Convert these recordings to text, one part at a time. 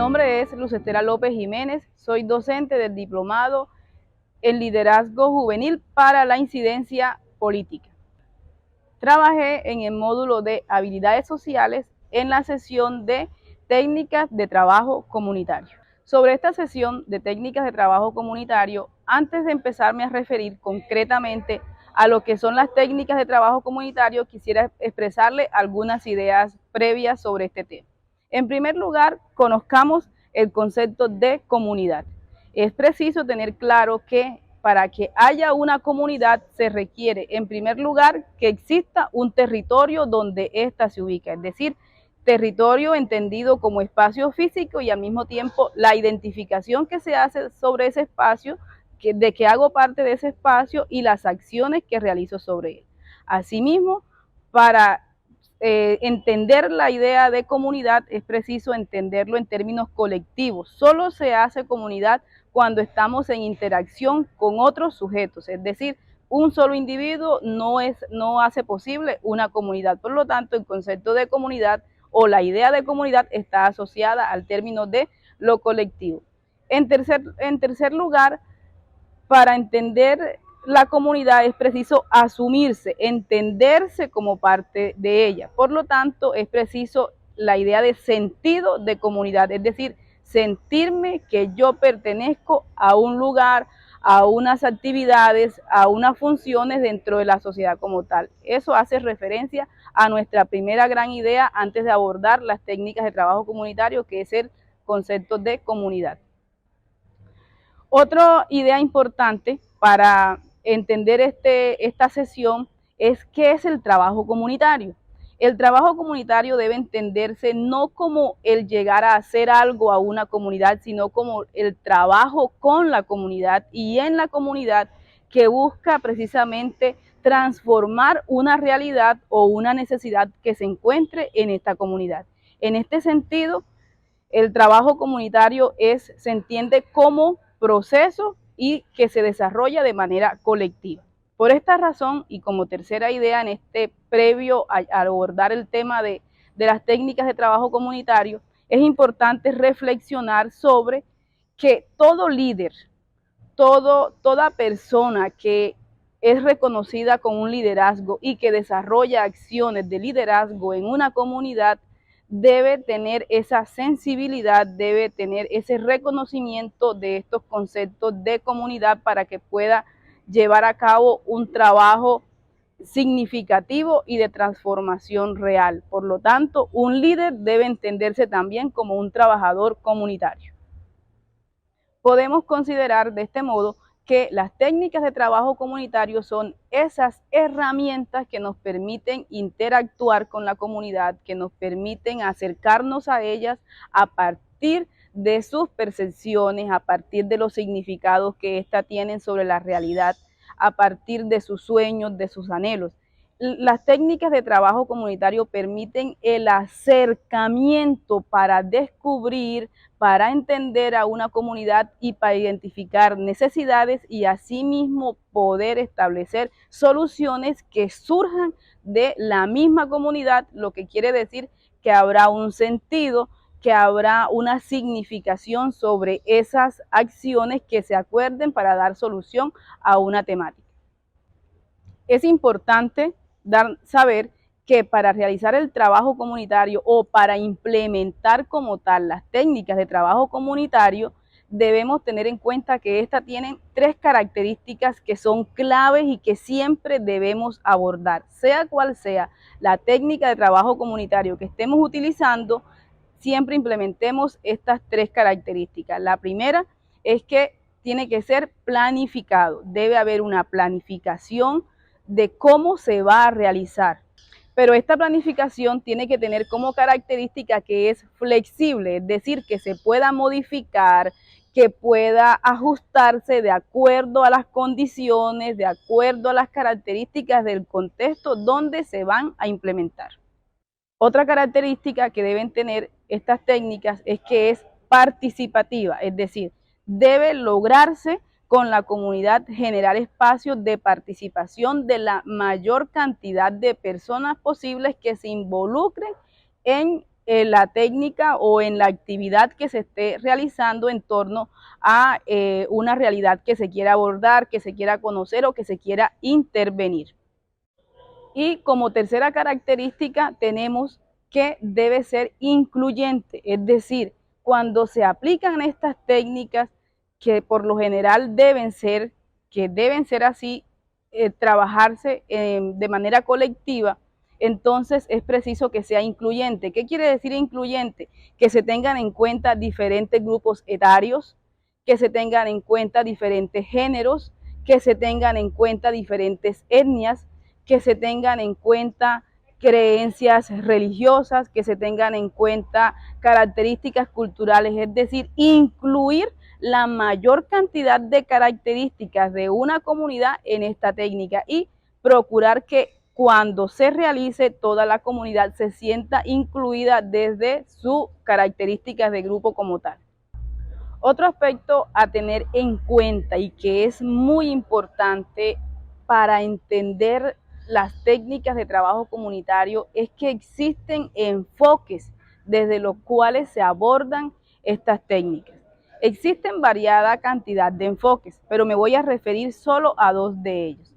nombre es Luz Estela López Jiménez, soy docente del Diplomado en Liderazgo Juvenil para la Incidencia Política. Trabajé en el módulo de Habilidades Sociales en la sesión de Técnicas de Trabajo Comunitario. Sobre esta sesión de Técnicas de Trabajo Comunitario, antes de empezarme a referir concretamente a lo que son las técnicas de trabajo comunitario, quisiera expresarle algunas ideas previas sobre este tema. En primer lugar, conozcamos el concepto de comunidad. Es preciso tener claro que para que haya una comunidad se requiere, en primer lugar, que exista un territorio donde ésta se ubica, es decir, territorio entendido como espacio físico y al mismo tiempo la identificación que se hace sobre ese espacio, de que hago parte de ese espacio y las acciones que realizo sobre él. Asimismo, para entender la idea de comunidad es preciso entenderlo en términos colectivos. Solo se hace comunidad cuando estamos en interacción con otros sujetos, es decir, un solo individuo no hace posible una comunidad. Por lo tanto, el concepto de comunidad o la idea de comunidad está asociada al término de lo colectivo. En tercer lugar, para entender la comunidad es preciso asumirse, entenderse como parte de ella. Por lo tanto, es preciso la idea de sentido de comunidad, es decir, sentirme que yo pertenezco a un lugar, a unas actividades, a unas funciones dentro de la sociedad como tal. Eso hace referencia a nuestra primera gran idea antes de abordar las técnicas de trabajo comunitario, que es el concepto de comunidad. Otra idea importante para entender esta sesión es qué es el trabajo comunitario. El trabajo comunitario debe entenderse no como el llegar a hacer algo a una comunidad, sino como el trabajo con la comunidad y en la comunidad que busca precisamente transformar una realidad o una necesidad que se encuentre en esta comunidad. En este sentido, el trabajo comunitario se entiende como proceso y que se desarrolla de manera colectiva. Por esta razón, y como tercera idea en este previo a abordar el tema de las técnicas de trabajo comunitario, es importante reflexionar sobre que todo líder, toda persona que es reconocida con un liderazgo y que desarrolla acciones de liderazgo en una comunidad, debe tener esa sensibilidad, debe tener ese reconocimiento de estos conceptos de comunidad para que pueda llevar a cabo un trabajo significativo y de transformación real. Por lo tanto, un líder debe entenderse también como un trabajador comunitario. Podemos considerar de este modo que las técnicas de trabajo comunitario son esas herramientas que nos permiten interactuar con la comunidad, que nos permiten acercarnos a ellas a partir de sus percepciones, a partir de los significados que éstas tienen sobre la realidad, a partir de sus sueños, de sus anhelos. Las técnicas de trabajo comunitario permiten el acercamiento para descubrir, para entender a una comunidad y para identificar necesidades y asimismo poder establecer soluciones que surjan de la misma comunidad, lo que quiere decir que habrá un sentido, que habrá una significación sobre esas acciones que se acuerden para dar solución a una temática. Es importante saber que para realizar el trabajo comunitario o para implementar como tal las técnicas de trabajo comunitario, debemos tener en cuenta que estas tienen tres características que son claves y que siempre debemos abordar. Sea cual sea la técnica de trabajo comunitario que estemos utilizando, siempre implementemos estas tres características. La primera es que tiene que ser planificado. Debe haber una planificación de cómo se va a realizar. Pero esta planificación tiene que tener como característica que es flexible, es decir, que se pueda modificar, que pueda ajustarse de acuerdo a las condiciones, de acuerdo a las características del contexto donde se van a implementar. Otra característica que deben tener estas técnicas es que es participativa, es decir, debe lograrse con la comunidad generar espacios de participación de la mayor cantidad de personas posibles que se involucren en la técnica o en la actividad que se esté realizando en torno a una realidad que se quiera abordar, que se quiera conocer o que se quiera intervenir. Y como tercera característica tenemos que debe ser incluyente, es decir, cuando se aplican estas técnicas que por lo general deben ser así, trabajarse de manera colectiva, entonces es preciso que sea incluyente. ¿Qué quiere decir incluyente? Que se tengan en cuenta diferentes grupos etarios, que se tengan en cuenta diferentes géneros, que se tengan en cuenta diferentes etnias, que se tengan en cuenta creencias religiosas, que se tengan en cuenta características culturales, es decir, incluir la mayor cantidad de características de una comunidad en esta técnica y procurar que cuando se realice toda la comunidad se sienta incluida desde sus características de grupo como tal. Otro aspecto a tener en cuenta y que es muy importante para entender las técnicas de trabajo comunitario es que existen enfoques desde los cuales se abordan estas técnicas. Existen variada cantidad de enfoques, pero me voy a referir solo a dos de ellos.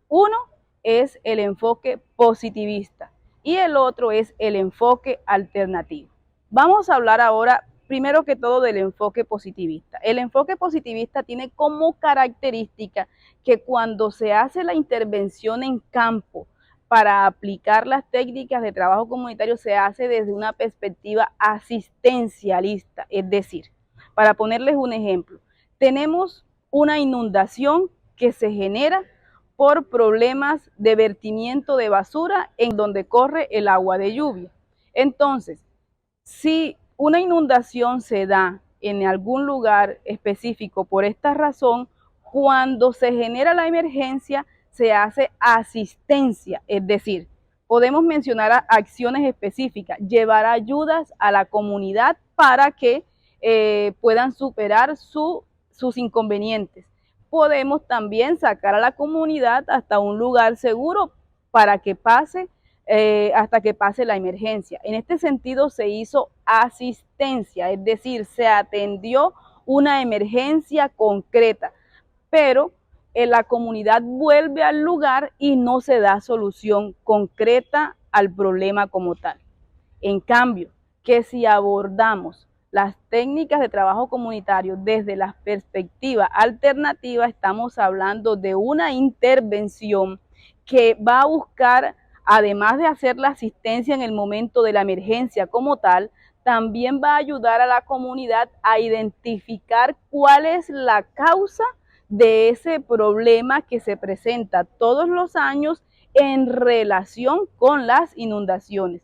Uno es el enfoque positivista y el otro es el enfoque alternativo. Vamos a hablar ahora primero que todo del enfoque positivista. El enfoque positivista tiene como característica que cuando se hace la intervención en campo para aplicar las técnicas de trabajo comunitario se hace desde una perspectiva asistencialista, es decir, para ponerles un ejemplo, tenemos una inundación que se genera por problemas de vertimiento de basura en donde corre el agua de lluvia. Entonces, si una inundación se da en algún lugar específico por esta razón, cuando se genera la emergencia se hace asistencia, es decir, podemos mencionar acciones específicas, llevar ayudas a la comunidad para que puedan superar sus inconvenientes. Podemos también sacar a la comunidad hasta un lugar seguro para que pase hasta que pase la emergencia. En este sentido se hizo asistencia, es decir, se atendió una emergencia concreta, pero la comunidad vuelve al lugar y no se da solución concreta al problema como tal. En cambio, que si abordamos las técnicas de trabajo comunitario desde la perspectiva alternativa, estamos hablando de una intervención que va a buscar, además de hacer la asistencia en el momento de la emergencia como tal, también va a ayudar a la comunidad a identificar cuál es la causa de ese problema que se presenta todos los años en relación con las inundaciones.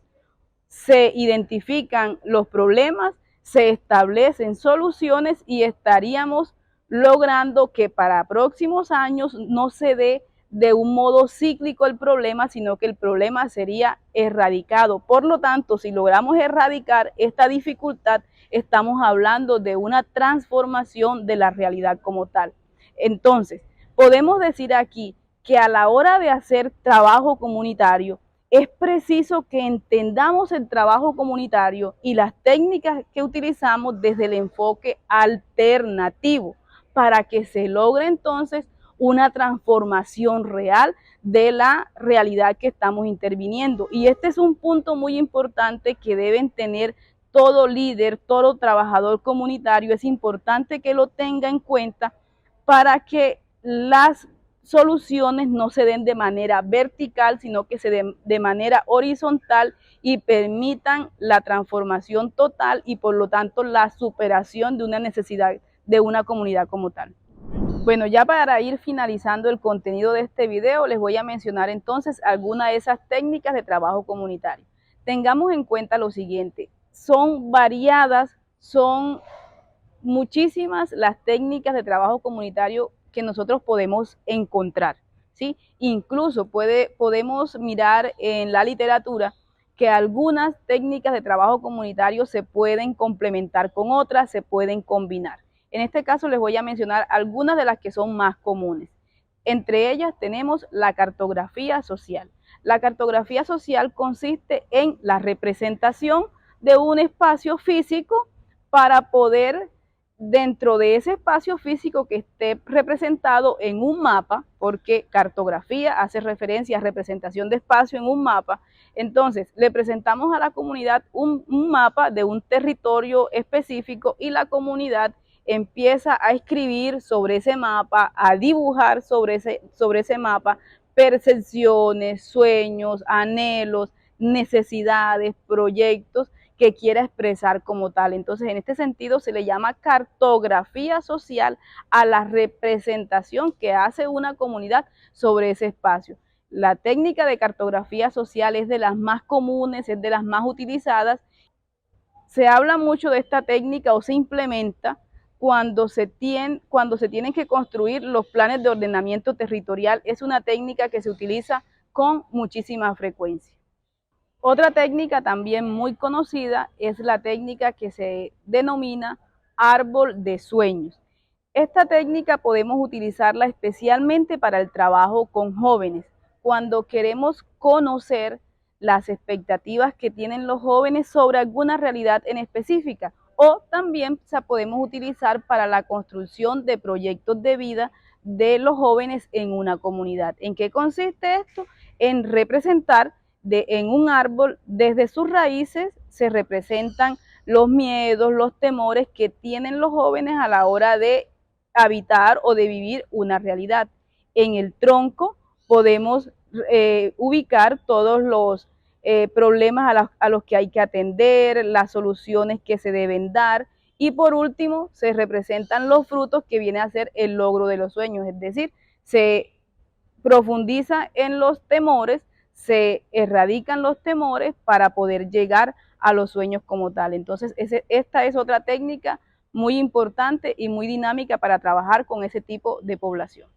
Se identifican los problemas, se establecen soluciones y estaríamos logrando que para próximos años no se dé de un modo cíclico el problema, sino que el problema sería erradicado. Por lo tanto, si logramos erradicar esta dificultad, estamos hablando de una transformación de la realidad como tal. Entonces, podemos decir aquí que a la hora de hacer trabajo comunitario, es preciso que entendamos el trabajo comunitario y las técnicas que utilizamos desde el enfoque alternativo para que se logre entonces una transformación real de la realidad que estamos interviniendo. Y este es un punto muy importante que deben tener todo líder, todo trabajador comunitario. Es importante que lo tenga en cuenta para que las soluciones no se den de manera vertical, sino que se den de manera horizontal y permitan la transformación total y por lo tanto la superación de una necesidad de una comunidad como tal. Bueno, ya para ir finalizando el contenido de este video, les voy a mencionar entonces algunas de esas técnicas de trabajo comunitario. Tengamos en cuenta lo siguiente, son variadas, son muchísimas las técnicas de trabajo comunitario que nosotros podemos encontrar, ¿sí? Incluso podemos mirar en la literatura que algunas técnicas de trabajo comunitario se pueden complementar con otras, se pueden combinar. En este caso les voy a mencionar algunas de las que son más comunes. Entre ellas tenemos la cartografía social. La cartografía social consiste en la representación de un espacio físico para poder, dentro de ese espacio físico que esté representado en un mapa, porque cartografía hace referencia a representación de espacio en un mapa, entonces le presentamos a la comunidad un mapa de un territorio específico y la comunidad empieza a escribir sobre ese mapa, a dibujar sobre ese mapa percepciones, sueños, anhelos, necesidades, proyectos que quiera expresar como tal. Entonces, en este sentido se le llama cartografía social a la representación que hace una comunidad sobre ese espacio. La técnica de cartografía social es de las más comunes, es de las más utilizadas. Se habla mucho de esta técnica o se implementa cuando se tienen que construir los planes de ordenamiento territorial. Es una técnica que se utiliza con muchísima frecuencia. Otra técnica también muy conocida es la técnica que se denomina árbol de sueños. Esta técnica podemos utilizarla especialmente para el trabajo con jóvenes, cuando queremos conocer las expectativas que tienen los jóvenes sobre alguna realidad en específica, o también se podemos utilizar para la construcción de proyectos de vida de los jóvenes en una comunidad. ¿En qué consiste esto? En representar en un árbol, desde sus raíces se representan los miedos, los temores que tienen los jóvenes a la hora de habitar o de vivir una realidad. En el tronco podemos ubicar todos los problemas a los que hay que atender, las soluciones que se deben dar, y por último se representan los frutos, que viene a ser el logro de los sueños, es decir, se profundiza en los temores, se erradican los temores para poder llegar a los sueños como tal. Entonces, esta es otra técnica muy importante y muy dinámica para trabajar con ese tipo de población.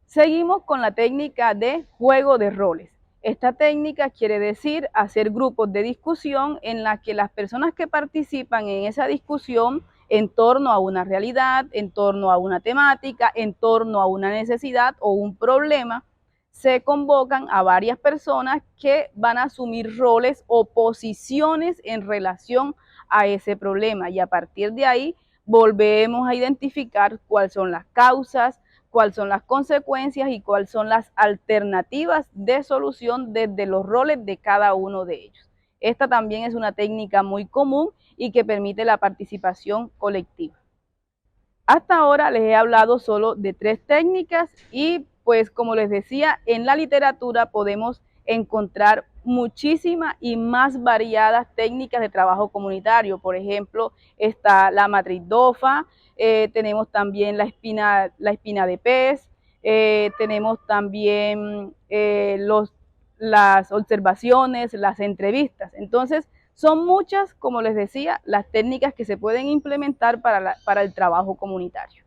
Seguimos con la técnica de juego de roles. Esta técnica quiere decir hacer grupos de discusión en la que las personas que participan en esa discusión en torno a una realidad, en torno a una temática, en torno a una necesidad o un problema, se convocan a varias personas que van a asumir roles o posiciones en relación a ese problema, y a partir de ahí volvemos a identificar cuáles son las causas, cuáles son las consecuencias y cuáles son las alternativas de solución desde los roles de cada uno de ellos. Esta también es una técnica muy común y que permite la participación colectiva. Hasta ahora les he hablado solo de 3 técnicas y pues como les decía, en la literatura podemos encontrar muchísimas y más variadas técnicas de trabajo comunitario. Por ejemplo, está la matriz DOFA, tenemos también la espina de pez, tenemos también las observaciones, las entrevistas. Entonces, son muchas, como les decía, las técnicas que se pueden implementar para el trabajo comunitario.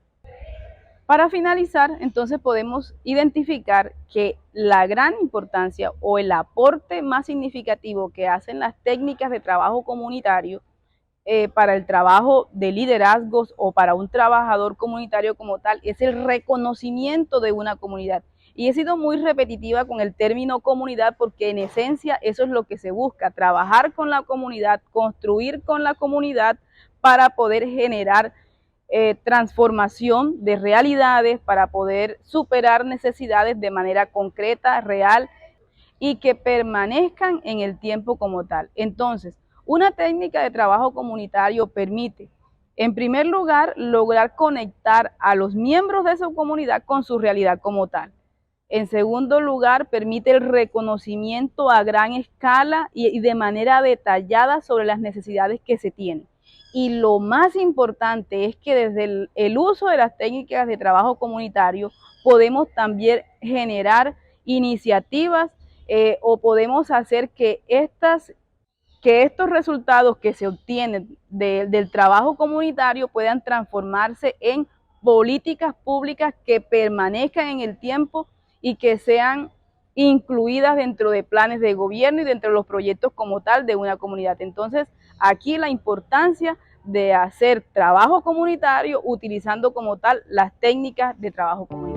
Para finalizar, entonces podemos identificar que la gran importancia o el aporte más significativo que hacen las técnicas de trabajo comunitario para el trabajo de liderazgos o para un trabajador comunitario como tal es el reconocimiento de una comunidad. Y he sido muy repetitiva con el término comunidad porque en esencia eso es lo que se busca, trabajar con la comunidad, construir con la comunidad para poder generar transformación de realidades, para poder superar necesidades de manera concreta, real y que permanezcan en el tiempo como tal. Entonces, una técnica de trabajo comunitario permite, en primer lugar, lograr conectar a los miembros de su comunidad con su realidad como tal. En segundo lugar, permite el reconocimiento a gran escala y de manera detallada sobre las necesidades que se tienen. Y lo más importante es que desde el uso de las técnicas de trabajo comunitario podemos también generar iniciativas o podemos hacer que estos resultados que se obtienen del trabajo comunitario puedan transformarse en políticas públicas que permanezcan en el tiempo y que sean incluidas dentro de planes de gobierno y dentro de los proyectos como tal de una comunidad. Entonces, aquí la importancia de hacer trabajo comunitario utilizando como tal las técnicas de trabajo comunitario.